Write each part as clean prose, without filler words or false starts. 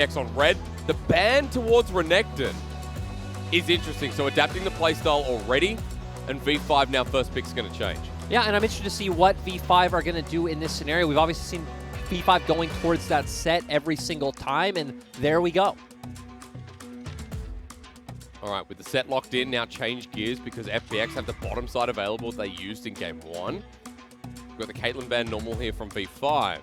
FPX on red. The ban towards Renekton is interesting. So adapting the playstyle already, and V5 now first pick's going to change. Yeah, and I'm interested to see what V5 are going to do in this scenario. We've obviously seen V5 going towards that set every single time, and there we go. All right, with the set locked in, now change gears because FPX have the bottom side available they used in game 1. We've got the Caitlyn ban normal here from V5.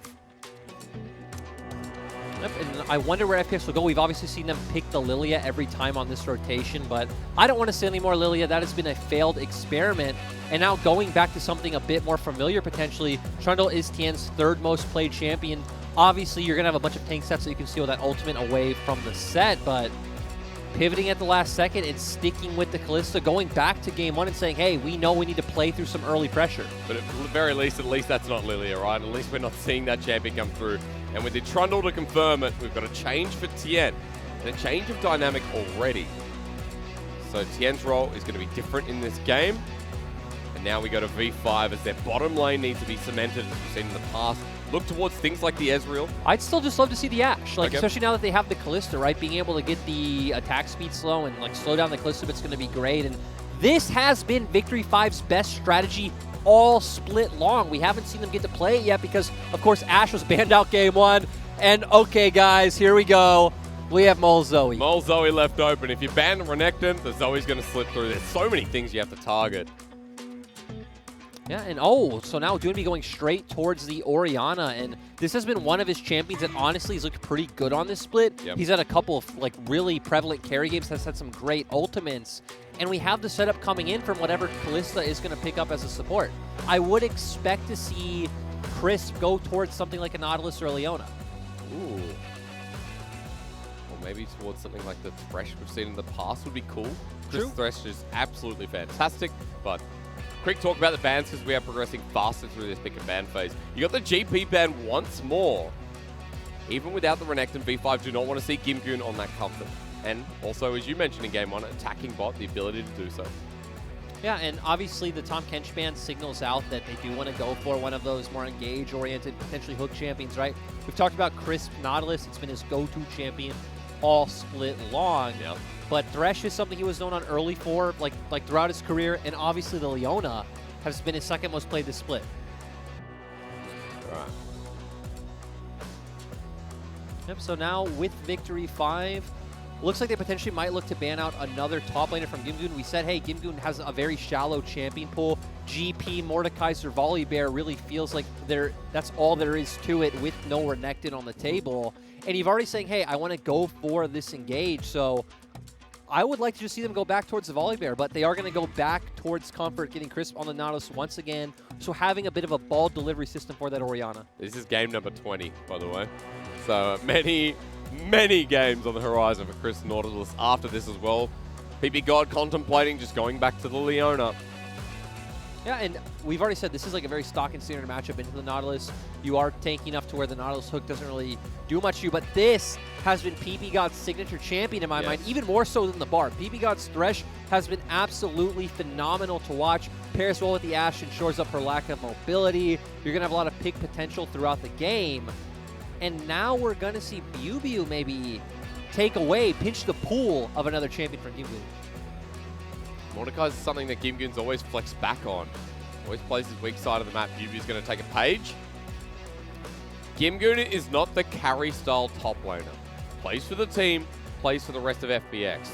Yep, and I wonder where FPX will go. We've obviously seen them pick the Lilia every time on this rotation, but I don't want to see any more Lilia. That has been a failed experiment. And now going back to something a bit more familiar, potentially, Trundle is Tien's third most played champion. Obviously, you're going to have a bunch of tank sets so you can steal that ultimate away from the set, but pivoting at the last second and sticking with the Kalista, going back to game 1 and saying, hey, we know we need to play through some early pressure. But at the very least, that's not Lilia, right? At least we're not seeing that champion come through. And with the Trundle to confirm it, we've got a change for Tien. And a change of dynamic already. So Tien's role is going to be different in this game. And now we go to V5 as their bottom lane needs to be cemented, as we've seen in the past. Look towards things like the Ezreal. I'd still just love to see the Ashe, like especially now that they have the Kalista, right? Being able to get the attack speed slow and like slow down the Kalista bit's going to be great. And this has been Victory 5's best strategy all split long. We haven't seen them get to play it yet because, of course, Ashe was banned out game 1. And okay, guys, here we go. We have Mole Zoe. Mole Zoe left open. If you ban Renekton, the Zoe's going to slip through. There's so many things you have to target. Yeah, and oh, so now Doonby going straight towards the Orianna, and this has been one of his champions that honestly has looked pretty good on this split. Yep. He's had a couple of like really prevalent carry games, has had some great ultimates, and we have the setup coming in from whatever Kalista is going to pick up as a support. I would expect to see Crisp go towards something like a Nautilus or a Leona. Ooh. Or maybe towards something like the Thresh we've seen in the past would be cool. This Thresh is absolutely fantastic, but quick talk about the bans because we are progressing faster through this pick and ban phase. You got the GP ban once more. Even without the Renekton, V5 do not want to see Gimgoon on that comfort. And also, as you mentioned in game 1, attacking bot, the ability to do so. Yeah, and obviously the Tahm Kench ban signals out that they do want to go for one of those more engage-oriented, potentially hook champions, right? We've talked about Crisp Nautilus. It's been his go-to champion all split long. Yep. But Thresh is something he was known on early for, like throughout his career, and obviously the Leona has been his second most played this split. All right. Yep, so now with Victory 5, looks like they potentially might look to ban out another top laner from Gimgoon. We said, hey, Gimgoon has a very shallow champion pool. GP, Mordekaiser, Volibear really feels like that's all there is to it with no Renekton on the table. And you've already saying, hey, I want to go for this engage, so I would like to just see them go back towards the Volibear, but they are going to go back towards Comfort, getting Crisp on the Nautilus once again, so having a bit of a ball delivery system for that Orianna. This is game number 20, by the way. So many games on the horizon for Chris Nautilus after this as well. PP God contemplating just going back to the Leona. Yeah, and we've already said this is like a very stock and standard matchup into the Nautilus. You are tanky enough to where the Nautilus hook doesn't really do much to you, but this has been PP God's signature champion in my mind, even more so than the Bard. PP God's Thresh has been absolutely phenomenal to watch. Pairs well with the Ashe and shores up her lack of mobility. You're going to have a lot of pick potential throughout the game. And now we're going to see BuBu maybe pinch the pool of another champion from Gimgoon. Mordekaiser is something that Gimgoon's always flexed back on. Always plays his weak side of the map. BuBu's going to take a page. Gimgoon is not the carry-style top laner. Plays for the team, plays for the rest of FPX.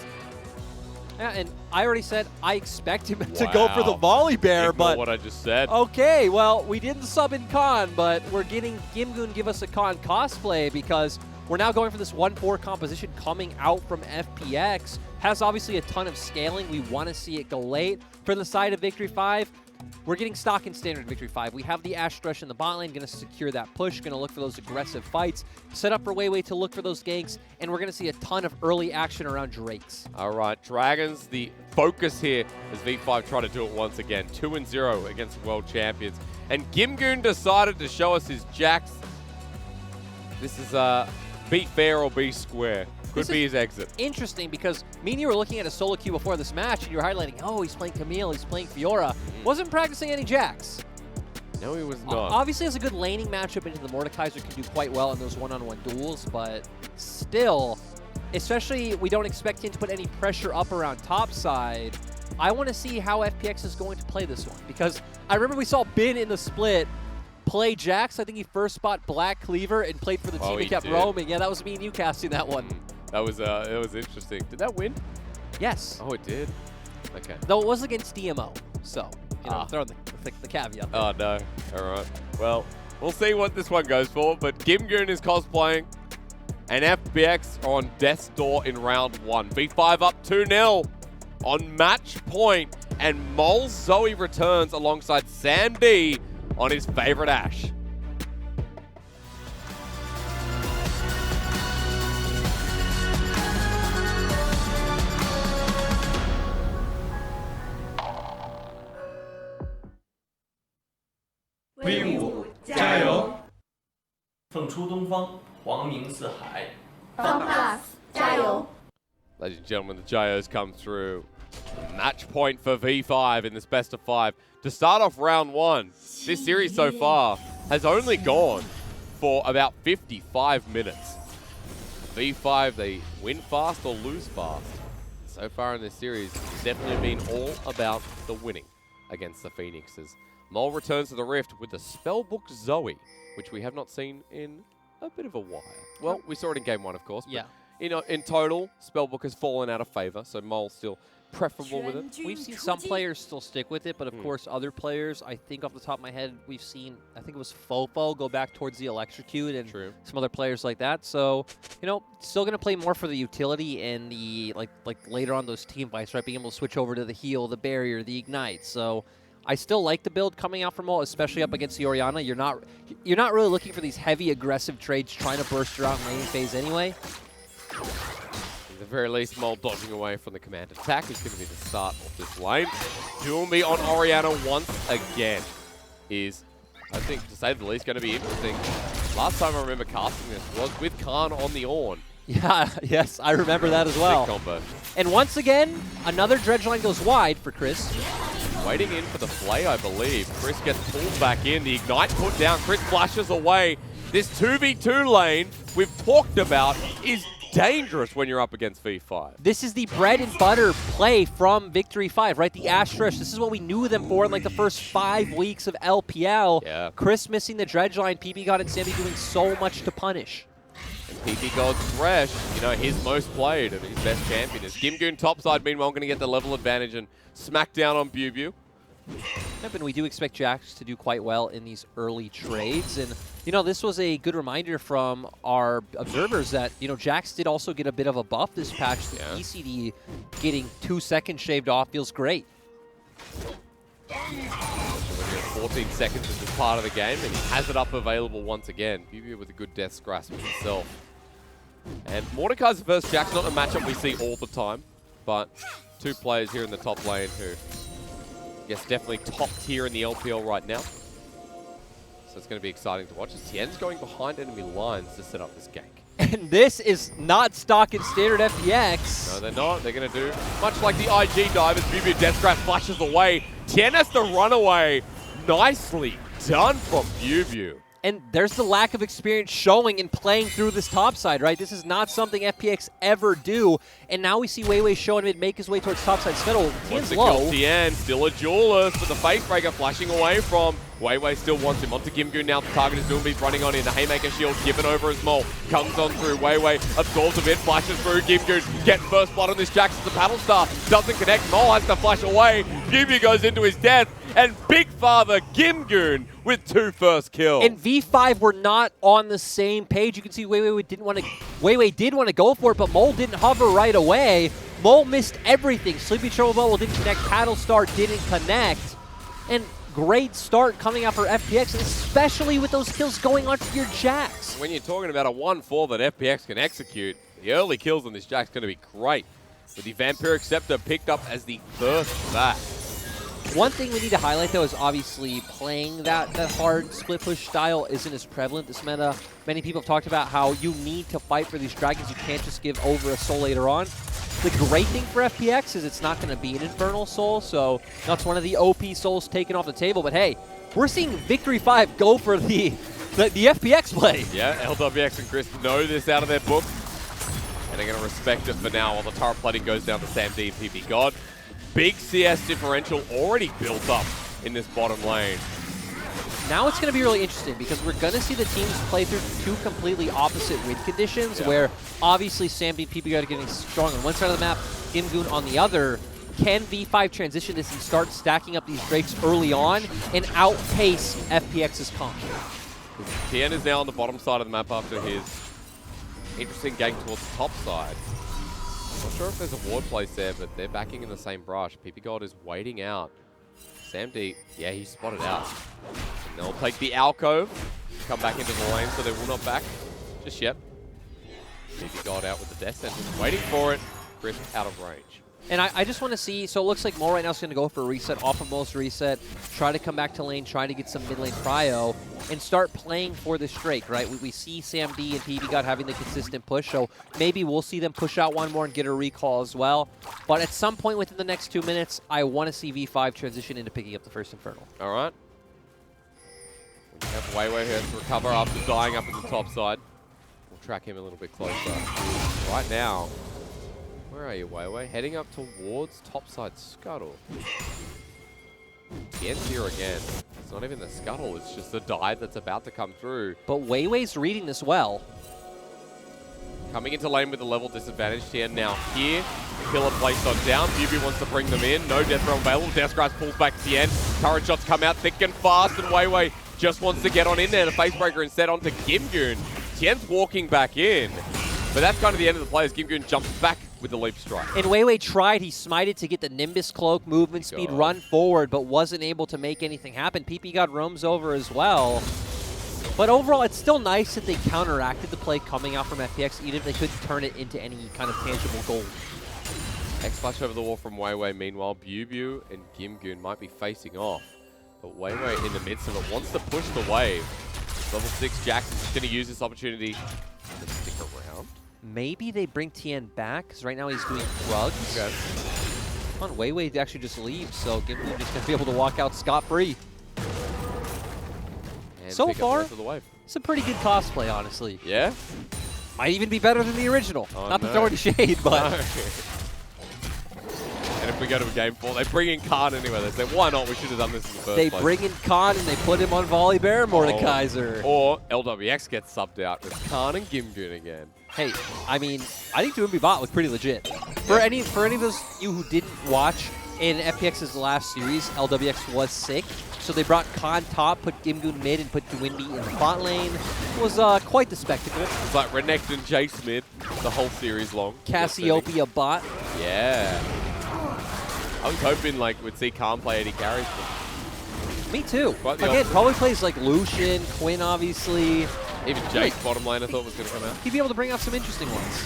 Yeah, and I already said I expect him to go for the Volibear, but what I just said. Okay, well, we didn't sub in Khan, but we're getting Gimgoon give us a Khan cosplay because we're now going for this 1-4 composition coming out from FPX. Has obviously a ton of scaling. We want to see it go late. For the side of Victory 5, we're getting stock and standard Victory 5. We have the Ashe Thresh in the bot lane, going to secure that push, going to look for those aggressive fights, set up for Weiwei to look for those ganks, and we're going to see a ton of early action around Drakes. All right, Dragons, the focus here as V5 try to do it once again. 2-0 against world champions. And Gimgoon decided to show us his jacks. This is be fair or be square. Could be his exit. Interesting because me and you were looking at a solo queue before this match and you were highlighting, oh, he's playing Camille, he's playing Fiora. Wasn't practicing any jacks. No, he was not. Obviously, has a good laning matchup into the Mordekaiser, can do quite well in those one-on-one duels, but still, especially we don't expect him to put any pressure up around top side. I want to see how FPX is going to play this one, because I remember we saw Bin in the split play Jax. I think he first spot Black Cleaver and played for the team and kept roaming. Yeah, that was me and you casting that one. That was interesting. Did that win? Yes. Oh, it did? Okay. Though it was against DMO, so, you know, throwing the caveat there. Oh, no. All right. Well, we'll see what this one goes for, but Gimgoon is cosplaying, and FPX on death's door in round 1. V5 up 2-0 on match point, and Mole Zoe returns alongside Sam D on his favorite Ashe. V5加油！凤出东方，黄明四海。FunPlus 加油！ Ladies and gentlemen, the Jayos come through. Match point for V5 in this best of 5. To start off round 1, this series so far has only gone for about 55 minutes. V5, they win fast or lose fast. So far in this series, it's definitely been all about the winning against the Phoenixes. Mole returns to the Rift with the Spellbook Zoe, which we have not seen in a bit of a while. Well, we saw it in game 1, of course. Yeah. In total, Spellbook has fallen out of favor, so Mole's still preferable with it. We've seen some players still stick with it, but of course other players, I think off the top of my head, we've seen, I think it was Fofo go back towards the Electrocute and some other players like that. So, you know, still going to play more for the utility and the, like later on those team fights, right? Being able to switch over to the heal, the barrier, the ignite. So I still like the build coming out from Mole, especially up against the Orianna. You're not really looking for these heavy aggressive trades trying to burst her out in laning phase anyway. At the very least, Mole dodging away from the command attack is going to be the start of this lane. Dual me on Orianna once again is, I think, to say the least, going to be interesting. Last time I remember casting this was with Khan on the Ornn. Yeah, yes, I remember that as well. Big combo. And once again, another dredge line goes wide for Chris. Waiting in for the play, I believe. Chris gets pulled back in. The ignite put down. Chris flashes away. This 2v2 lane we've talked about is dangerous when you're up against V5. This is the bread and butter play from Victory 5, right? The Ashe Thresh. This is what we knew them for in like the first 5 weeks of LPL. Yeah. Chris missing the dredge line, PP God and Sammy doing so much to punish. And PP God's Thresh, you know, his most played and his best champion is Gimgoon topside, meanwhile going to get the level advantage and smack down on BuBu. Yep, and we do expect Jax to do quite well in these early trades. And, you know, this was a good reminder from our observers that, you know, Jax did also get a bit of a buff this patch. The ECD getting 2 seconds shaved off feels great. When you're at 14 seconds as part of the game, and he has it up available once again. BuBu with a good death's grasp himself. And Mordekai's versus Jax, not a matchup we see all the time, but 2 players here in the top lane who, yes, definitely top tier in the LPL right now. So it's going to be exciting to watch as Tien's going behind enemy lines to set up this gank. And this is not stock in standard FPX. No, they're not. They're going to do much like the IG dive as BuBu Death Grasp flashes away. Tien has to run away. Nicely done from BuBu. And there's the lack of experience showing in playing through this top side, right? This is not something FPX ever do. And now we see Weiwei show him make his way towards topside scuttle. Tien's low. Tien, still a duelist, but the face breaker flashing away from Weiwei still wants him. Onto Gimgoon now, the target is Doombeat running on in. The Haymaker shield given over as Mole. Comes on through, Weiwei absorbs a bit, flashes through. Gimgoon getting first blood on this Jax as the Paddle Star. Doesn't connect, Mole has to flash away. BuBu goes into his death, and Big Father Gimgoon with 2 first kills. And V5 were not on the same page. You can see Weiwei did want to go for it, but Mole didn't hover right away. Mole missed everything. Sleepy Trouble Bubble didn't connect. Paddle Star didn't connect. And great start coming out for FPX, especially with those kills going onto your Jax. When you're talking about a 1-4 that FPX can execute, the early kills on this Jax going to be great. With the Vampiric Scepter picked up as the first back. One thing we need to highlight, though, is obviously playing that hard split push style isn't as prevalent this meta. Many people have talked about how you need to fight for these dragons. You can't just give over a soul later on. The great thing for FPX is it's not going to be an Infernal Soul, so that's one of the OP souls taken off the table. But hey, we're seeing Victory 5 go for the FPX play. Yeah, LWX and Chris know this out of their book. they're going to respect it for now while the turret plating goes down to Sam D and PP God. Big CS differential already built up in this bottom lane. Now it's going to be really interesting because we're going to see the teams play through two completely opposite win conditions where obviously Sam D and PP God are getting strong on one side of the map, Gimgoon on the other. Can V5 transition this and start stacking up these Drakes early on and outpace FPX's comp? Tien is now on the bottom side of the map after his interesting game towards the top side. Not sure if there's a ward place there, but they're backing in the same brush. PP God is waiting out. Sam D, yeah, he's spotted out. And they'll take the alcove, come back into the lane, so they will not back just yet. PP God out with the death sentence, waiting for it. Crisp out of range. And I just want to see, so it looks like Mo right now is going to go for a reset, off of Mo's reset, try to come back to lane, try to get some mid lane prio, and start playing for this Drake, right? We see Sam D and PP God having the consistent push, so maybe we'll see them push out one more and get a recall as well. But at some point within the next 2 minutes, I want to see V5 transition into picking up the first Infernal. All right. We have Weiwei here to recover after dying up in the top side. We'll track him a little bit closer. Right now, where are you, Weiwei? Heading up towards topside scuttle. Tien's here again. It's not even the scuttle, it's just the dive that's about to come through. But Weiwei's reading this well. Coming into lane with a level disadvantage. Tien now here. Killer placed on down. Bubu wants to bring them in. No death throw available. Death Grasp pulls back Tien. Turret shots come out thick and fast, and Weiwei just wants to get on in there. The Facebreaker instead onto Gimgoon. Tien's walking back in. But that's kind of the end of the play as Gimgoon jumps back with the leap strike. And Weiwei tried, he smited to get the Nimbus cloak, movement speed, run forward, but wasn't able to make anything happen. PP God roams over as well. But overall, it's still nice that they counteracted the play coming out from FPX, even if they couldn't turn it into any kind of tangible goal. X-Flash over the wall from Weiwei. Meanwhile, Bubu and Gimgoon might be facing off. But Weiwei in the midst of it wants to push the wave. Level 6 Jackson's going to use this opportunity to stick around. Maybe they bring Tien back, because right now he's doing drugs. Okay. On Weiwei actually just leaves, so Gimgoon just going to be able to walk out scot-free. So far, it's a pretty good cosplay, honestly. Yeah? Might even be better than the original. Oh, Not to throw any shade, but... No. And if we go to a game 4, they bring in Khan anyway. They say, why not? We should have done this in the first place. They bring in Khan and they put him on Volibear Mordekaiser. Or LWX gets subbed out with Khan and Gimgoon again. Hey, I mean, I think 2MB bot looked pretty legit. For any of those you who didn't watch, in FPX's last series, LWX was sick. So they brought Khan top, put Gimgoon mid, and put Dwinby in the bot lane. It was quite the spectacle. It's like Renekton and Jace mid the whole series long. Cassiopeia bot. Yeah. I was hoping like we'd see Khan play 80 carries. Me too. Again, opposite. probably plays like Lucian, Quinn obviously. Even Jake, bottom lane, I thought was going to come out. He'd be able to bring out some interesting ones.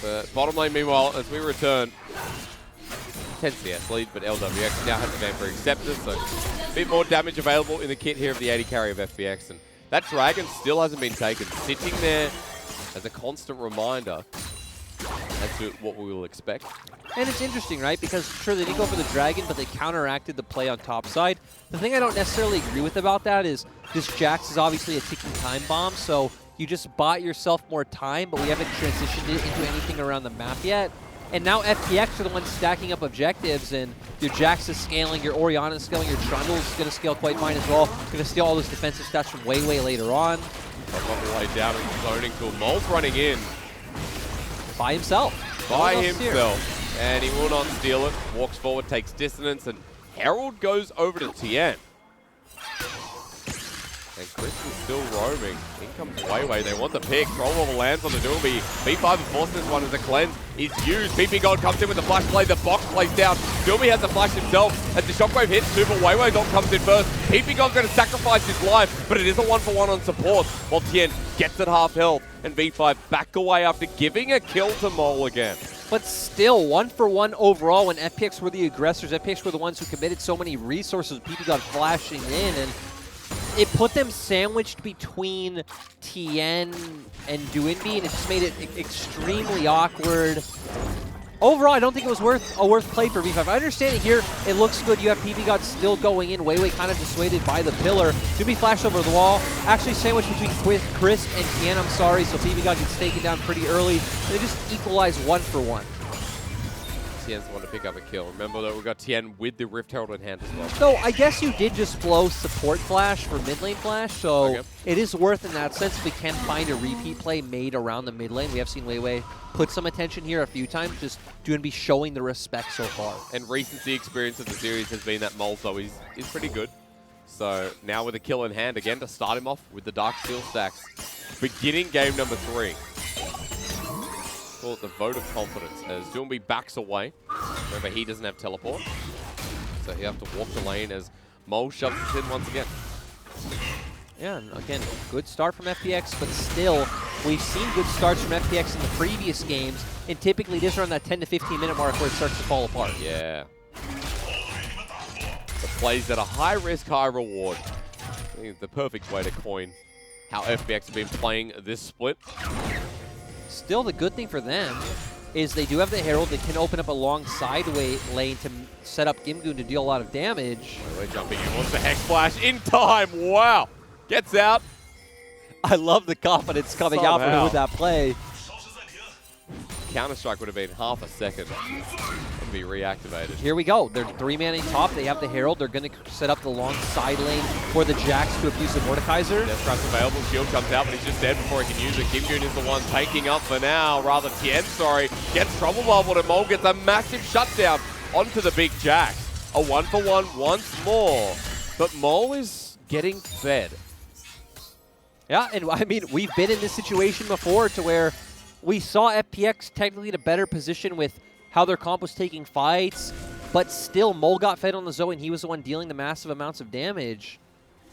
But bottom lane, meanwhile, as we return, 10 CS lead, but LWX now has the Vampire Acceptor, so a bit more damage available in the kit here of the 80 carry of FPX. And that Dragon still hasn't been taken, sitting there as a constant reminder as to what we will expect. And it's interesting, right? Because sure, they did go for the Dragon, but they counteracted the play on top side. The thing I don't necessarily agree with about that is this Jax is obviously a ticking time bomb, so you just bought yourself more time, but we haven't transitioned it into anything around the map yet. And now FPX are the ones stacking up objectives, and your Jax is scaling, your Orianna is scaling, your Trundle is going to scale quite fine as well. Going to steal all those defensive stats from Weiwei later on. All the way down and zoning cool. Mole's running in. By himself. By himself. And he will not steal it. Walks forward, takes dissonance, and Herald goes over to Tien. And Chris is still roaming. In comes Weiwei. They want the pick. Troll Wobble lands on the Doomby. B5 forces this one as a cleanse is used. PP God comes in with the flash play. The box plays down. Doomby has the flash himself as the shockwave hits too, but Weiwei Dog comes in first. PP God's going to sacrifice his life, but it is a 1-for-1 on support. While Tien gets at half health, and V5 back away after giving a kill to Mole again. But still, 1-for-1 overall when FPX were the aggressors. FPX were the ones who committed so many resources. PP God flashing in, and it put them sandwiched between Tien and Dwinby, and it just made it extremely awkward. overall, I don't think it was a worth play for V5. I understand it here. It looks good. You have PB still going in. Weiwei kind of dissuaded by the pillar. Doobie flashed over the wall. Actually sandwiched between Crisp and Tien, I'm sorry. So PB gets taken down pretty early. They just equalize 1-for-1. Tien's the one to pick up a kill. Remember that we got Tien with the Rift Herald in hand as well. So I guess you did just blow support flash for mid lane flash, so it is worth in that sense if we can find a repeat play made around the mid lane. We have seen Weiwei put some attention here a few times, just doing be showing the respect so far. And recency experience of the series has been that Molzo is pretty good. So now with a kill in hand again to start him off with the Dark Steel stacks. Beginning game number 3. Call it the vote of confidence as Doomby backs away. Remember, he doesn't have teleport. So he'll have to walk the lane as Mole shoves it in once again. Yeah, and again, good start from FPX, but still, we've seen good starts from FPX in the previous games, and typically this around that 10 to 15 minute mark where it starts to fall apart. Yeah. The plays at a high risk, high reward. I think the perfect way to coin how FPX have been playing this split. Still, the good thing for them is they do have the Herald that can open up a long sideway lane to set up Gimgoon to deal a lot of damage. We're jumping in, wants the Hex Flash in time. Wow. Gets out. I love the confidence coming out from him with that play. Counter-Strike would have been half a second and be reactivated. Here we go. They're 3-manning top. They have the Herald. They're going to set up the long side lane for the Jax to abuse the Mordekaiser. Death Trap's available. Shield comes out, but he's just dead before he can use it. Gimgoon is the one taking up for now. Rather, Tien, sorry, gets trouble bubbled, and Mole gets a massive shutdown onto the big Jax. A 1-for-1 once more. But Mole is getting fed. Yeah, and I mean, we've been in this situation before to where we saw FPX technically in a better position with how their comp was taking fights, but still Mole got fed on the Zoe and he was the one dealing the massive amounts of damage.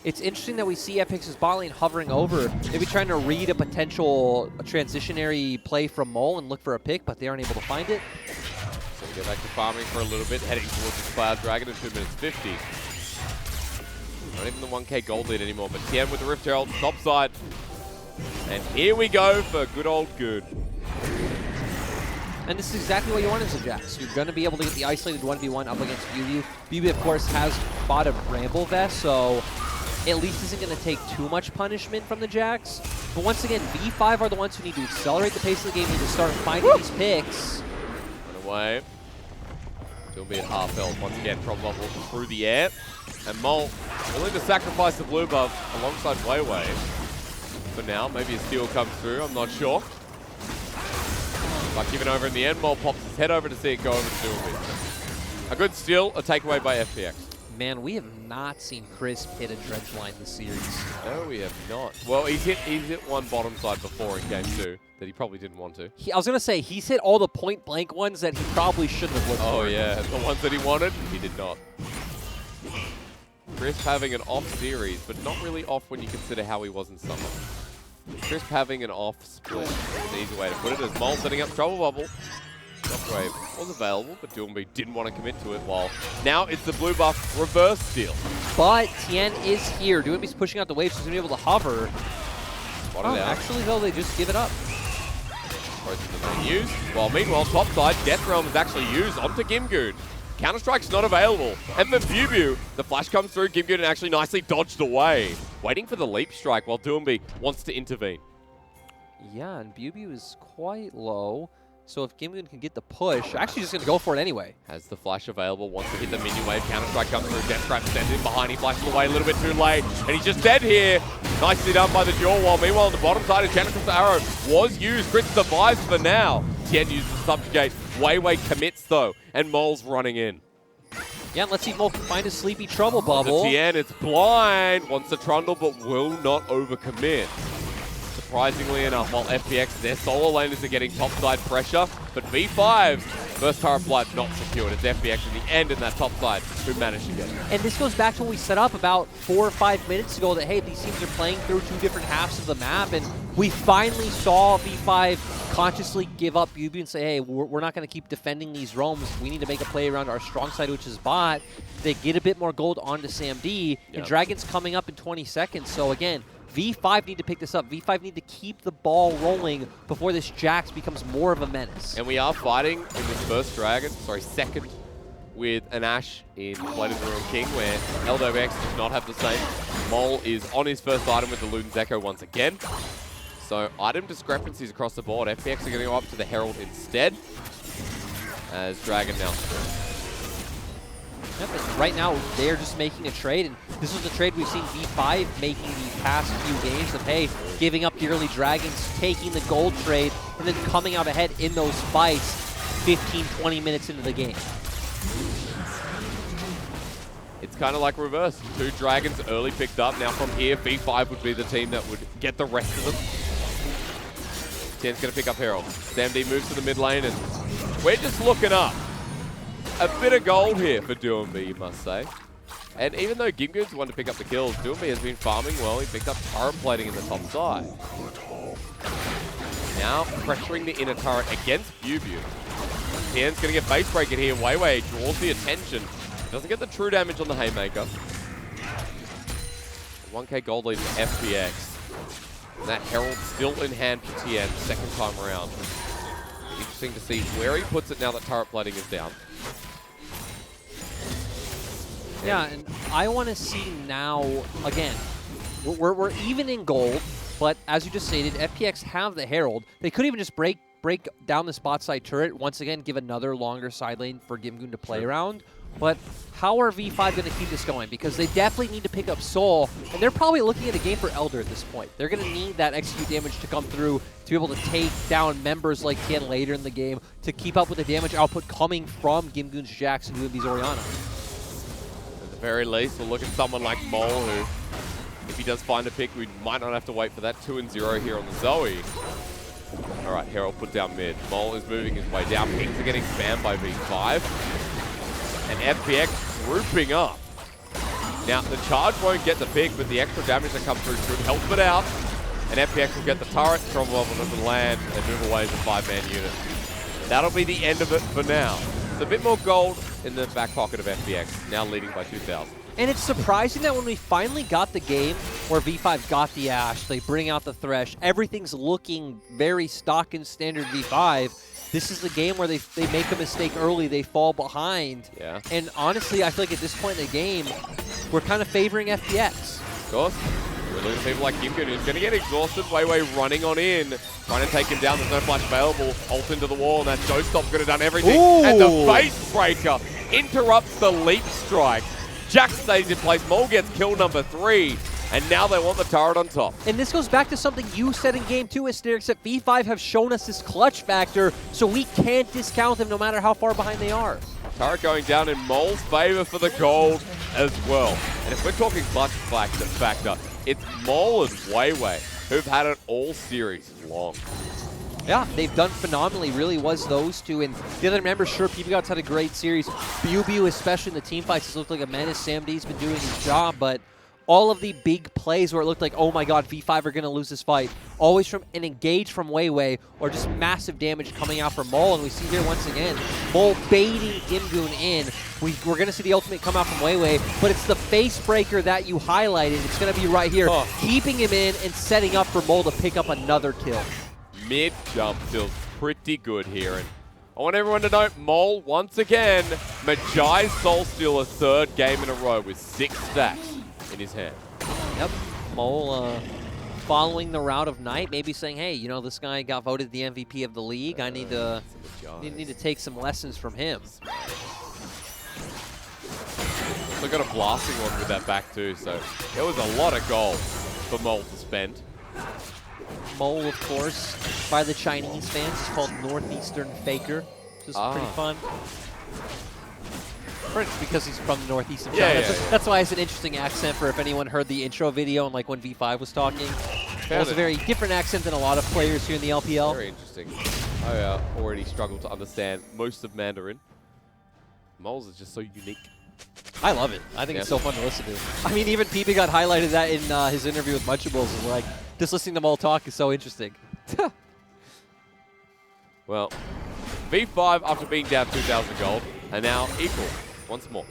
It's interesting that we see FPX's bot lane hovering over, maybe trying to read a potential transitionary play from Mole and look for a pick, but they aren't able to find it. So we go back to farming for a little bit, heading towards the Cloud Dragon in 2 minutes 50. Not even the 1k gold lead anymore, but Tien with the Rift Herald, top side. And here we go for good old good. And this is exactly what you want as a Jax. You're going to be able to get the isolated 1v1 up against BB. BB, of course, has bought a Bramble Vest, so at least isn't going to take too much punishment from the Jax. But once again, V5 are the ones who need to accelerate the pace of the game, need to start finding these picks. Run away. Still be at half health. Once again, Trouble Bubble through the air. And Mole willing to sacrifice the blue buff alongside Weiwei. For now, maybe a steal comes through, I'm not sure. But given over in the end, Mole pops his head over to see it go over to Doomby. A good steal, a takeaway by FPX. Man, we have not seen Crisp hit a dredge line this series. No, we have not. Well, he's hit one bottom side before in game 2 that he probably didn't want to. I was going to say, he's hit all the point blank ones that he probably shouldn't have looked for. Oh yeah, the ones that he wanted, he did not. Crisp having an off series, but not really off when you consider how he was in summer. Crisp having an off split. That's an easy way to put it, as Mole setting up Trouble Bubble. Shockwave was available, but Doomby didn't want to commit to it, while now it's the blue buff reverse steal. But Tien is here. Doomby's pushing out the wave, so he's going to be able to hover. Actually, though, they just give it up. Both of them being used, while meanwhile, top side, Death Realm is actually used onto Gimgoon. Counter-Strike's not available. And for Bubu, the flash comes through. Gimgoon actually nicely dodged away. Waiting for the leap strike while Doomby wants to intervene. Yeah, and Bubu is quite low. So if Gimgoon can get the push, actually just going to go for it anyway. Has the flash available, wants to hit the minion wave. Counter-Strike comes through. Death Trap sends in behind. He flashes away a little bit too late. And he's just dead here. Nicely done by the dual wall. Meanwhile, on the bottom side, a Genesis Arrow was used. Chris survives for now. Tien uses the Subjugate. Weiwei commits though, and Mole's running in. Yeah, let's see if Mole can find a sleepy Trouble Bubble. Tien, it's blind. Wants to trundle, but will not overcommit. Surprisingly enough, while FPX, their solo laners are getting topside pressure, but V5's first turret blood not secured. It's FPX in the end in that top side who managed to get it. And this goes back to what we set up about 4 or 5 minutes ago, that, hey, these teams are playing through 2 different halves of the map, and we finally saw V5 consciously give up Bubu and say, hey, we're not going to keep defending these roams. We need to make a play around our strong side, which is bot. They get a bit more gold onto Sam D, and Dragon's coming up in 20 seconds. So again, V5 need to pick this up. V5 need to keep the ball rolling before this Jax becomes more of a menace. And we are fighting in this first dragon, second, with an Ashe in Blade of the Ruined King, where LWX does not have the same. Mole is on his first item with the Luden's Echo once again. So item discrepancies across the board. FPX are going to go up to the Herald instead, as Dragon now. Yep, and right now, they're just making a trade, and this was the trade we've seen V5 making the past few games of, hey, giving up the early Dragons, taking the gold trade, and then coming out ahead in those fights 15, 20 minutes into the game. It's kind of like reverse. 2 Dragons early picked up. Now from here, V5 would be the team that would get the rest of them. Tien's going to pick up Herald. SamD moves to the mid lane, and we're just looking up. A bit of gold here for Duumbi, you must say. And even though Gimgoon's one to pick up the kills, Duumbi has been farming well. He picked up turret plating in the top side. Now pressuring the inner turret against BuBu. Tien's going to get face breaking here. Weiwei draws the attention. Doesn't get the true damage on the Haymaker. 1k gold lead for FPX. And that Herald still in hand for Tien, second time around. Interesting to see where he puts it now that turret plating is down. Yeah, and I want to see now, again, we're even in gold, but as you just stated, FPX have the Herald. They could even just break down the spot side turret, once again give another longer side lane for Gimgoon to play around. But how are V5 going to keep this going? Because they definitely need to pick up Soul, and they're probably looking at a game for Elder at this point. They're going to need that execute damage to come through to be able to take down members like Tien later in the game to keep up with the damage output coming from Gimgoon's Jax and Duumbi's Orianna. At the very least, we'll look at someone like Mole, who, if he does find a pick, we might not have to wait for that 2-0 here on the Zoe. All right, Herald put down mid. Mole is moving his way down. Pings are getting spammed by V5. And FPX grouping up. Now, the charge won't get the pick, but the extra damage that comes through should help it out. And FPX will get the turret, trouble level doesn't land, and move away as a 5-man unit. That'll be the end of it for now. It's a bit more gold in the back pocket of FPX, now leading by 2,000. And it's surprising that when we finally got the game where V5 got the Ashe, they bring out the Thresh, everything's looking very stock and standard V5. This is the game where they make a mistake early, they fall behind. Yeah. And honestly, I feel like at this point in the game, we're kind of favoring FPX. Of course. We're losing people like Gimgoon, who's going to get exhausted. Weiwei running on in, trying to take him down. There's no flash available. Ult into the wall, and that Showstop's going to done everything. Ooh. And the face breaker interrupts the leap strike. Jax stays in place. Mole gets kill number 3. And now they want the turret on top. And this goes back to something you said in Game 2, Aster, except V5 have shown us this clutch factor, so we can't discount them no matter how far behind they are. Turret going down in Mole's favor for the gold as well. And if we're talking clutch factor, it's Mole and Weiwei who've had it all series long. Yeah, they've done phenomenally, really was those two. And the other members, sure, PBGOT's had a great series. BuBu, especially in the team fights, has looked like a menace. SamD's been doing his job, but all of the big plays where it looked like, oh my god, V5 are going to lose this fight, always from an engage from Weiwei or just massive damage coming out from Mole. And we see here once again, Mole baiting Gimgoon in. We're going to see the ultimate come out from Weiwei, but it's the face breaker that you highlighted. It's going to be right here, keeping him in and setting up for Mole to pick up another kill. Mid Jump feels pretty good here. And I want everyone to note, Mole, once again, Magi Soul Steal a 3rd game in a row with 6 stacks in his hand. Yep, Mole following the route of Knight, maybe saying, hey, you know, this guy got voted the MVP of the league. I need to take some lessons from him. So got a blasting one with that back too, so it was a lot of gold for Mole to spend. Mole, of course, by the Chinese fans, is called Northeastern Faker, which is pretty fun. Because he's from the northeast of China. That's why it's an interesting accent for if anyone heard the intro video and like when V5 was talking. It was a very different accent than a lot of players here in the LPL. Very interesting. I already struggle to understand most of Mandarin. Moles is just so unique. I love it. I think it's so fun to listen to. I mean, even PB highlighted that in his interview with Munchables. And like, just listening to Mole talk is so interesting. Well, V5, after being down 2,000 gold, are now equal once more.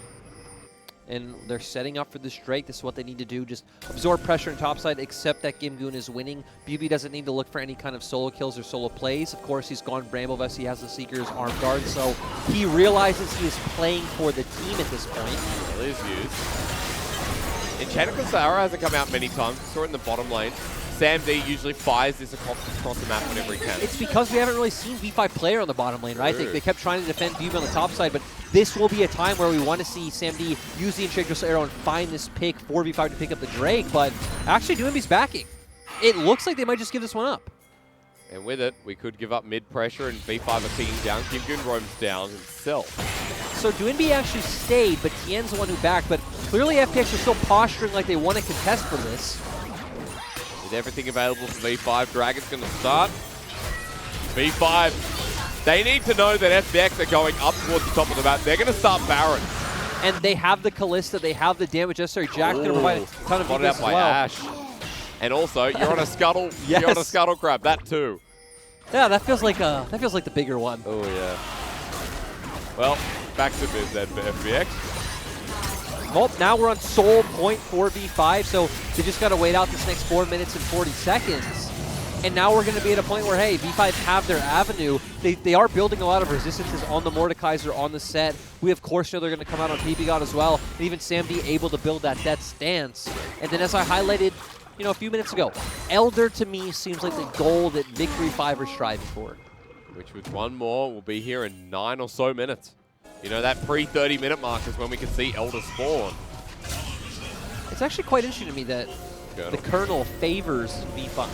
and they're setting up for this Drake. This is what they need to do. Just absorb pressure in topside, accept that Gimgoon is winning. BB doesn't need to look for any kind of solo kills or solo plays. Of course, he's gone Bramble Vest. He has the Seeker's arm guard, so he realizes he is playing for the team at this point. Well, is used. Enchanted Sahara hasn't come out many times. We saw it in the bottom lane. Sam D usually fires this across the map whenever he can. It's because we haven't really seen V5 player on the bottom lane, right? They kept trying to defend BB on the top side, but this will be a time where we want to see Sam D use the Enchantress Arrow and find this pick for V5 to pick up the Drake, but actually Doombe's backing. It looks like they might just give this one up. And with it, we could give up mid pressure and V5 are picking down. Gimgoon roams down himself. So Doombe actually stayed, but Tien's the one who backed, but clearly FPX are still posturing like they want to contest for this. With everything available for V5, Dragon's going to start. V5, they need to know that FPX are going up towards the top of the map. They're going to start Baron. And they have the Kalista, they have the damage necessary. Jack's going to provide a ton of spotted defense out by as well. Ash. And also, you're on a scuttle. Yes. You're on a scuttle crab. That too. Yeah, that feels like the bigger one. Oh yeah. Well, back to biz then for FPX. Well, now we're on sole point for V5, so they just got to wait out this next 4 minutes and 40 seconds. And now we're going to be at a point where, hey, V5 have their avenue. They are building a lot of resistances on the Mordekaiser on the set. We, of course, know they're going to come out on PP God as well. And even Sam D able to build that death stance. And then as I highlighted, a few minutes ago, Elder to me seems like the goal that Victory 5 are striving for. Which with one more will be here in 9 or so minutes. That pre-30 minute mark is when we can see Elder spawn. It's actually quite interesting to me that the Colonel favors V5.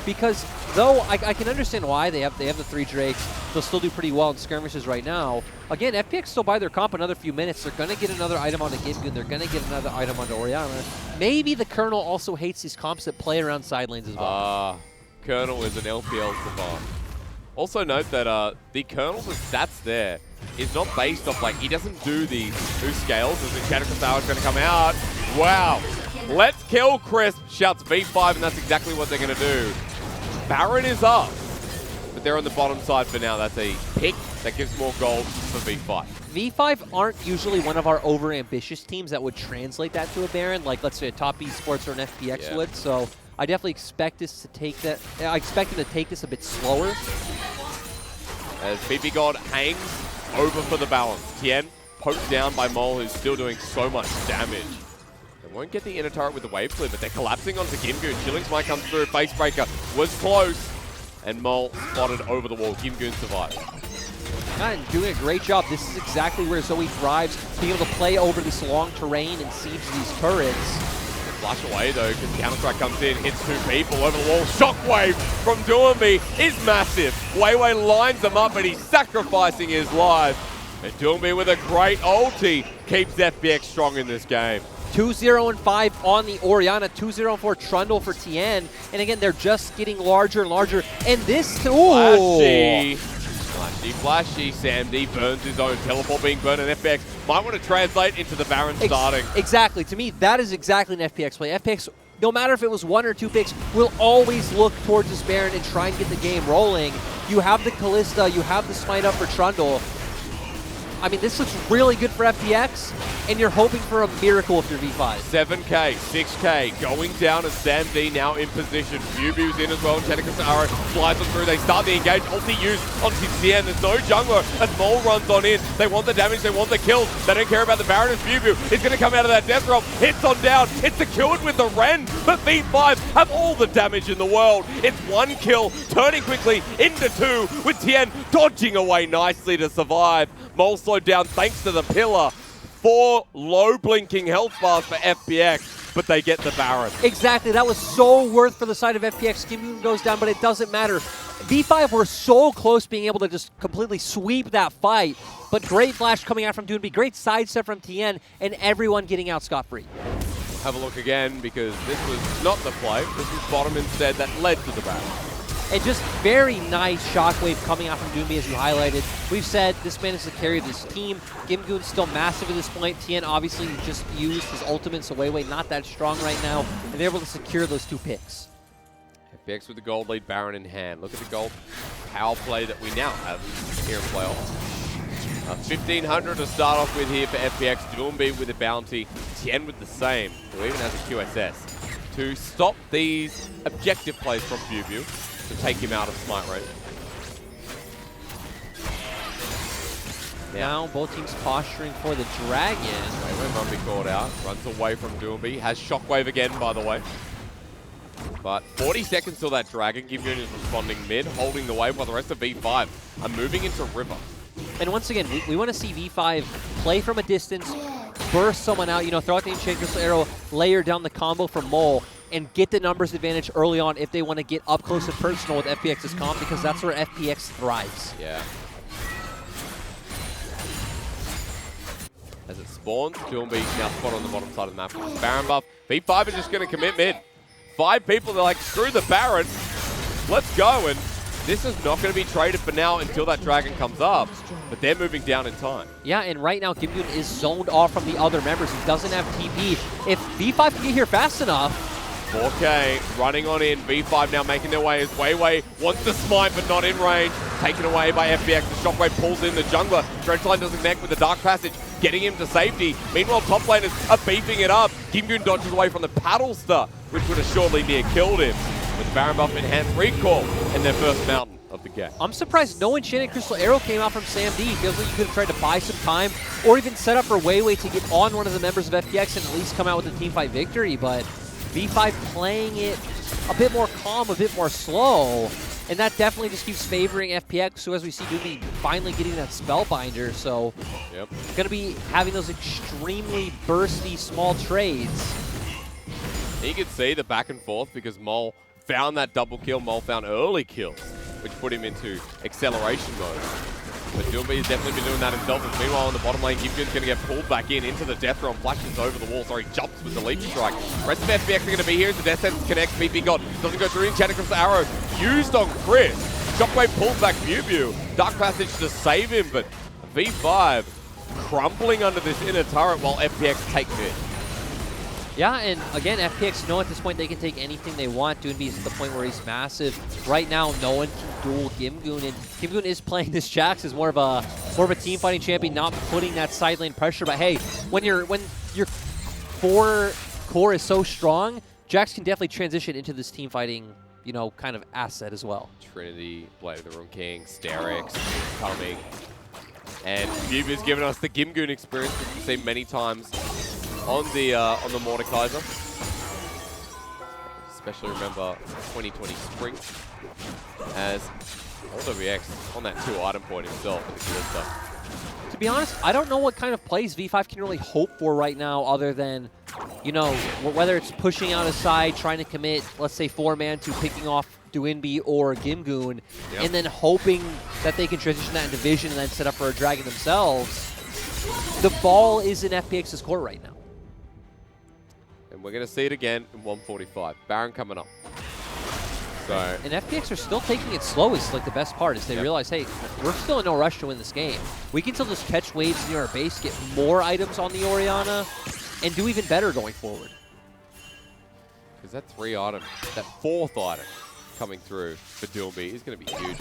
Because though I can understand why they have the 3 Drakes, they'll still do pretty well in skirmishes right now. Again, FPX still buy their comp another few minutes. They're going to get another item onto Gimgoon. They're going to get another item onto Orianna. Maybe the Colonel also hates these comps that play around side lanes as well. Colonel is an LPL savant. Also note that the Colonel's stats there is not based off, he doesn't do the boost scales as the Enchanted Sahara is going to come out. Wow. Let's kill Crisp, shouts V5, and that's exactly what they're going to do. Baron is up, but they're on the bottom side for now. That's a pick that gives more gold for V5. V5 aren't usually one of our over-ambitious teams that would translate that to a Baron, like let's say a top esports or an FPX would. So I definitely expect this to take that. I expect them to take this a bit slower. As PP God hangs over for the balance. Tien poked down by Mole, who's still doing so much damage. They won't get the inner turret with the wave flip, but they're collapsing onto Gimgoon. Chillings might come through. Facebreaker was close, and Mole spotted over the wall. Gimgoon survived. And doing a great job. This is exactly where Zoe thrives, being able to play over this long terrain and siege these turrets. Flash away though, because Counter-Strike comes in, hits 2 people over the wall. Shockwave from Doombe is massive. Weiwei lines them up, and he's sacrificing his life. And Doombe with a great ulti keeps FPX strong in this game. 2-0 and 5 on the Orianna, 2-0 and 4 Trundle for Tien. And again, they're just getting larger and larger. And this, Flashy. Flashy. Sam D burns his own. Teleport being burned, and FPX might want to translate into the Baron starting. Exactly. To me, that is exactly an FPX play. FPX, no matter if it was 1 or 2 picks, will always look towards this Baron and try and get the game rolling. You have the Kalista, you have the Smite up for Trundle. I mean, this looks really good for FPX, and you're hoping for a miracle if you're V5. 7K, 6K, going down as Sam D now in position. Bubu's in as well, and Enchanted Sahara slides them through. They start the engage, ulti used onto Tien. There's no jungler as Mole runs on in. They want the damage, they want the kills. They don't care about the Baron as Bubu is going to come out of that death roll. Hits on down, it's secured with the Ren, but V5 have all the damage in the world. It's 1 kill, turning quickly into 2, with Tien dodging away nicely to survive. Mole slowed down thanks to the pillar. 4 low blinking health bars for FPX, but they get the Baron. Exactly, that was so worth for the side of FPX. Gimgoon goes down, but it doesn't matter. V5 were so close being able to just completely sweep that fight, but great flash coming out from Doombe, great sidestep from Tien, and everyone getting out scot-free. Have a look again, because this was not the play. This was bottom instead that led to the Baron. And just very nice shockwave coming out from Doombe, as you highlighted. We've said this man is the carry of this team. Gimgoon's still massive at this point. Tien obviously just used his ultimate, so Weiwei not that strong right now. And they're able to secure those 2 picks. FPX with the gold lead, Baron in hand. Look at the gold power play that we now have here in playoffs. 1,500 to start off with here for FPX. Doomby with a bounty. Tien with the same, who even has a QSS. To stop these objective plays from Bubu, to take him out of smite range. Now both teams posturing for the dragon. When Mumby called out, runs away from Doomby. Has Shockwave again, by the way. But 40 seconds till that dragon. Gimgoon is responding mid, holding the wave, while the rest of V5 are moving into river. And once again, we want to see V5 play from a distance, burst someone out, throw out the Enchanted Crystal Arrow, layer down the combo from Mole, and get the numbers advantage early on if they want to get up close and personal with FPX's comp, because that's where FPX thrives. Yeah. As it spawns, Doomby now spot on the bottom side of the map. Baron buff. V5 are just going to commit mid. 5 people, they're like, screw the Baron. Let's go. And this is not going to be traded for now until that dragon comes up. But they're moving down in time. Yeah, and right now, Gimgoon is zoned off from the other members. He doesn't have TP. If V5 can get here fast enough... 4K running on in. V5 now making their way as Weiwei wants to smite, but not in range. Taken away by FPX. The Shockwave pulls in the jungler. Dredgeline doesn't connect with the Dark Passage, getting him to safety. Meanwhile, top laners are beefing it up. Gimgoon dodges away from the Paddle Star, which would have surely near killed him. With Baron buff, enhanced recall, and their first mountain of the game. I'm surprised no Enchanted Crystal Arrow came out from Sam D. Feels like you could have tried to buy some time, or even set up for Weiwei to get on one of the members of FPX and at least come out with a teamfight victory, but V5 playing it a bit more calm, a bit more slow, and that definitely just keeps favoring FPX, so as we see Doomby finally getting that Spellbinder, so going to be having those extremely bursty small trades. You can see the back and forth because Mole found that double kill. Mole found early kills, which put him into acceleration mode. But Doomby has definitely been doing that himself. And meanwhile, on the bottom lane, Gimgoon's going to get pulled back into the Death Realm. Flashes over the wall. Sorry, jumps with the Leech Strike. Rest of FPX are going to be here as the Death Sentence connects. BP God doesn't go through. Enchanted Crystal Arrow used on Chris. Shockwave pulls back Bubu. Dark Passage to save him, but V5 crumpling under this inner turret while FPX take mid. Yeah, and again, FPX know at this point they can take anything they want. Doomby's at the point where he's massive. Right now, no one can duel Gimgoon, and Gimgoon is playing this Jax as more of a team fighting champion, not putting that side lane pressure. But hey, when your 4 core is so strong, Jax can definitely transition into this team fighting, kind of asset as well. Trinity, Blade of the Room King, Sterix coming, and Bubu's given us the Gimgoon experience, which we've seen many times on the Mordekaiser. Especially remember 2020 spring as LWX on that 2-item point himself with the Callisto. To be honest, I don't know what kind of plays V5 can really hope for right now other than, whether it's pushing out a side, trying to commit, let's say, 4-man to picking off Doinby or Gimgoon, and then hoping that they can transition that into Vision and then set up for a Dragon themselves. The ball is in FPX's court right now. And we're going to see it again in 145. Baron coming up. So, and FPX are still taking it slow is like the best part, is they realize, hey, we're still in no rush to win this game. We can still just catch waves near our base, get more items on the Orianna, and do even better going forward. Because that 3-item, that 4th item coming through for Doomby is going to be huge.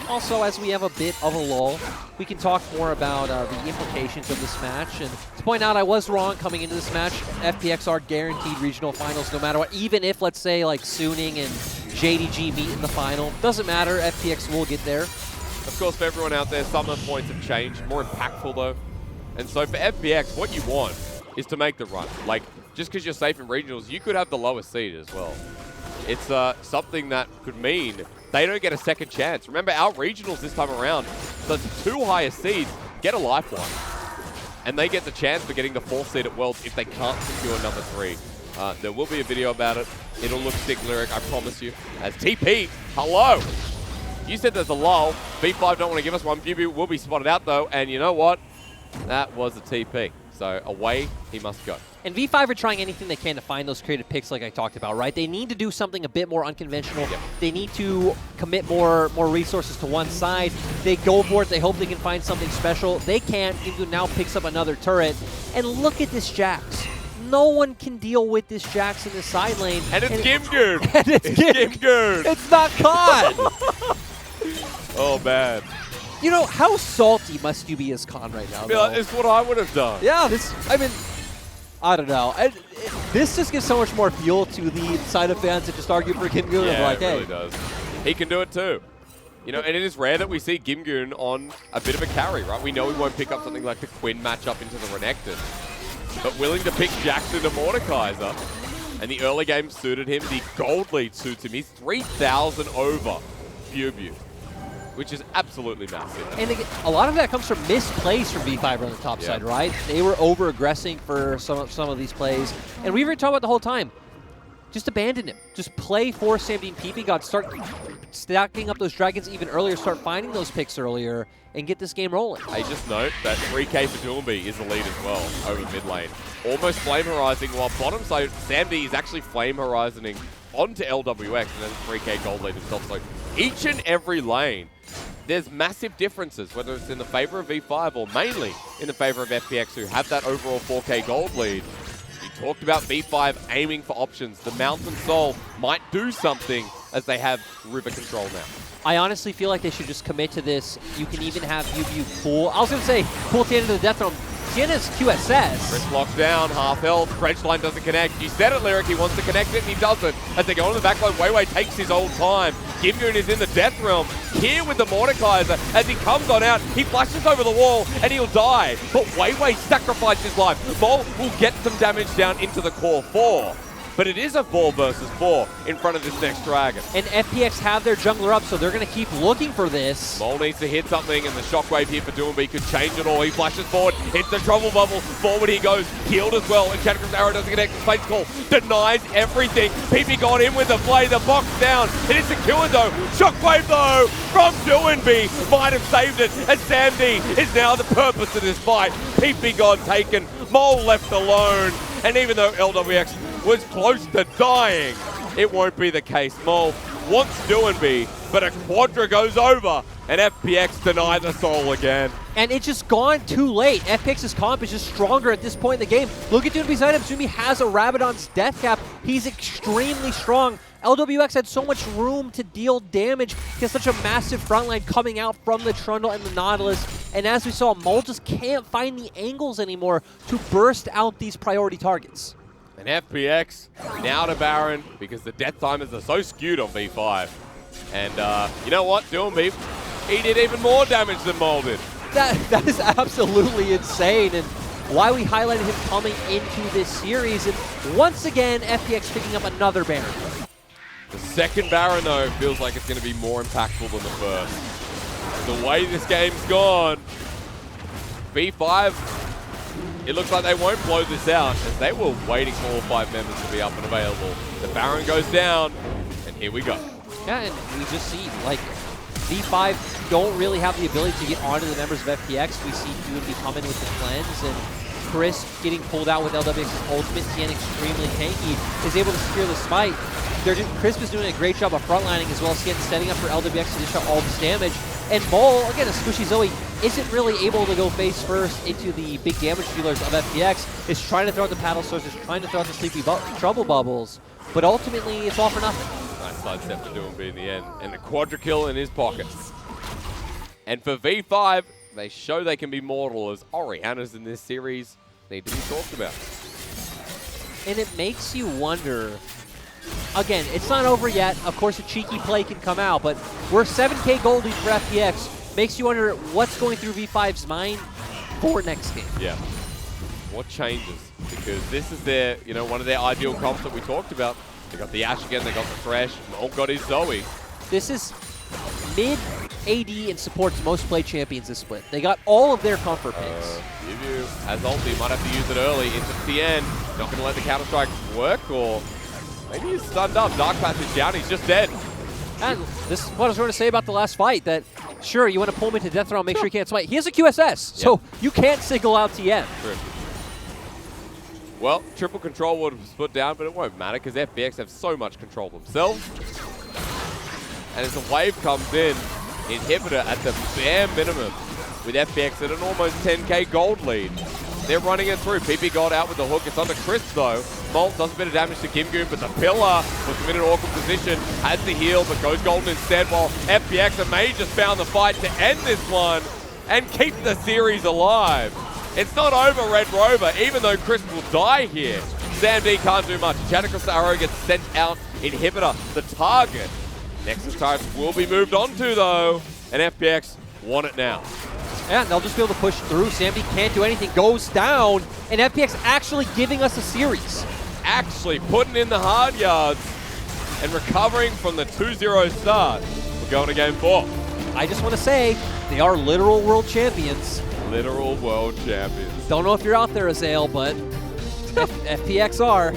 Also, as we have a bit of a lull, we can talk more about the implications of this match. And to point out, I was wrong coming into this match. FPX are guaranteed regional finals no matter what. Even if, let's say, like Suning and JDG meet in the final. Doesn't matter, FPX will get there. Of course, for everyone out there, some of the points have changed. More impactful, though. And so for FPX, what you want is to make the run. Like, just because you're safe in regionals, you could have the lowest seed as well. It's something that could mean they don't get a second chance. Remember, our regionals this time around, the 2 highest seeds get a lifeline. And they get the chance for getting the 4th seed at Worlds if they can't secure number 3. There will be a video about it. It'll look sick, Lyric, I promise you. As TP, hello! You said there's a lull. V5 don't want to give us one. Bubu will be spotted out, though. And you know what? That was a TP. So away he must go. And V5 are trying anything they can to find those creative picks like I talked about, right? They need to do something a bit more unconventional. They need to commit more resources to one side. They go for it. They hope they can find something special. They can't. Gimgoon now picks up another turret. And look at this Jax. No one can deal with this Jax in the side lane. And it's Gimgoon. And it's Gimgoon. It's not caught. Oh, man. You know, how salty must you be as Khan right now, though? It's what I would have done. Yeah, I mean, I don't know. This just gives so much more fuel to the side of fans that just argue for Kim Goon. Yeah, Like, it really does. He can do it too. You know, and it is rare that we see Kim Goon on a bit of a carry, right? We know he won't pick up something like the Quinn matchup into the Renekton, but willing to pick Jackson to Mordekaiser. And the early game suited him. The gold lead suits him. He's 3,000 over Bubu, which is absolutely massive. And again, a lot of that comes from misplays from V5 on the top side, right? They were over-aggressing for some of these plays. And we've been talking about the whole time. Just abandon him. Just play for Samdi and PP God. Start stacking up those dragons even earlier. Start finding those picks earlier and get this game rolling. Hey, just note that 3K for Doomby is the lead as well over mid lane. Almost Flame Horizon, while bottom side, Samdi is actually Flame Horizoning onto LWX and then 3K gold lead himself. So each and every lane, there's massive differences, whether it's in the favor of V5 or mainly in the favor of FPX, who have that overall 4K gold lead. You talked about V5 aiming for options. The Mountain Soul might do something as they have river control now. I honestly feel like they should just commit to this. You can even have Bubu pull. I was going to say, pull Tien into the death realm. Tienna's QSS. Chris blocks down, half health, Dredge line doesn't connect. You said it, Lyric, he wants to connect it and he doesn't. As they go on the back line, Weiwei takes his old time. Kim Goon is in the death realm. Here with the Mordekaiser, as he comes on out, he flashes over the wall and he'll die. But Weiwei sacrificed his life. Mole will get some damage down into the core 4. But it is a 4 versus 4 in front of this next dragon. And FPX have their jungler up, so they're going to keep looking for this. Mole needs to hit something, and the shockwave here for Doomby could change it all. He flashes forward, hits the trouble bubble, forward he goes, healed as well, and Chatter's arrow doesn't connect. Space Call denies everything. PP got in with the play, the box down. It is secured though. Shockwave though from Doomby might have saved it, and Samdi is now the purpose of this fight. PP got taken, Mole left alone, and even though LWX was close to dying, it won't be the case. Mole wants Doomby, but a Quadra goes over, and FPX deny the soul again. And it's just gone too late. FPX's comp is just stronger at this point in the game. Look at Doomby's items. Doomby has a Rabadon's death cap. He's extremely strong. LWX had so much room to deal damage. He has such a massive front line coming out from the Trundle and the Nautilus. And as we saw, Mole just can't find the angles anymore to burst out these priority targets. And FPX now to Baron because the death timers are so skewed on V5. And you know what, Doomby, he did even more damage than Mole did. That is absolutely insane, and why we highlighted him coming into this series. And once again, FPX picking up another Baron. The second Baron, though, feels like it's going to be more impactful than the first. The way this game's gone, V5, it looks like they won't blow this out as they were waiting for all 5 members to be up and available. The Baron goes down, and here we go. Yeah, and we just see, like, V5 don't really have the ability to get onto the members of FPX. We see Doomby coming with the cleanse, and Chris getting pulled out with LWX's ultimate. Tien extremely tanky, is able to secure the smite. Chris is doing a great job of frontlining as well as setting up for LWX to dish out all this damage. And Mole, again, a squishy Zoe, isn't really able to go face first into the big damage dealers of FPX. Is trying to throw out the paddle swords, is trying to throw out the sleepy trouble bubbles, but ultimately it's all for nothing. Nice sidestep to Doomby in the end, and a Quadra kill in his pocket. And for V5, they show they can be mortal as Orianna's in this series need to be talked about. And it makes you wonder. Again, it's not over yet. Of course, a cheeky play can come out, but we're 7K gold lead for FPX. Makes you wonder what's going through V5's mind for next game. Yeah. What changes? Because this is their, you know, one of their ideal comps that we talked about. They got the Ashe again, they got the Thresh, Mole got his Zoe. This is mid AD and support's most played champions this split. They got all of their comfort picks. Yubu has ulti, might have to use it early into Tien. Not going to let the counter-strike work, or maybe he's stunned up. Dark Passage down, he's just dead. And this is what I was going to say about the last fight, that sure, you want to pull him into death row, make sure he can't smite. He has a QSS, so you can't single out Tien. True. Well, triple control would have put down, but it won't matter because FPX have so much control themselves. And as the wave comes in, inhibitor at the bare minimum with FPX at an almost 10K gold lead. They're running it through. PP got out with the hook. It's under Chris though. Mole does a bit of damage to Kim Goon, but the pillar was committed awkward position, has the heal, but goes golden instead, while FPX and May just found the fight to end this one and keep the series alive. It's not over, Red Rover, even though Chris will die here. Sam D can't do much. Janicross Arrow gets sent out, Inhibitor, the target. Nexus types will be moved on to, though, and FPX want it now. Yeah, and they'll just be able to push through. Sam D can't do anything, goes down, and FPX actually giving us a series. Actually putting in the hard yards and recovering from the 2-0 start. We're going to game 4. I just want to say, they are literal world champions. Literal world champions. Don't know if you're out there, Azael, but FPX are.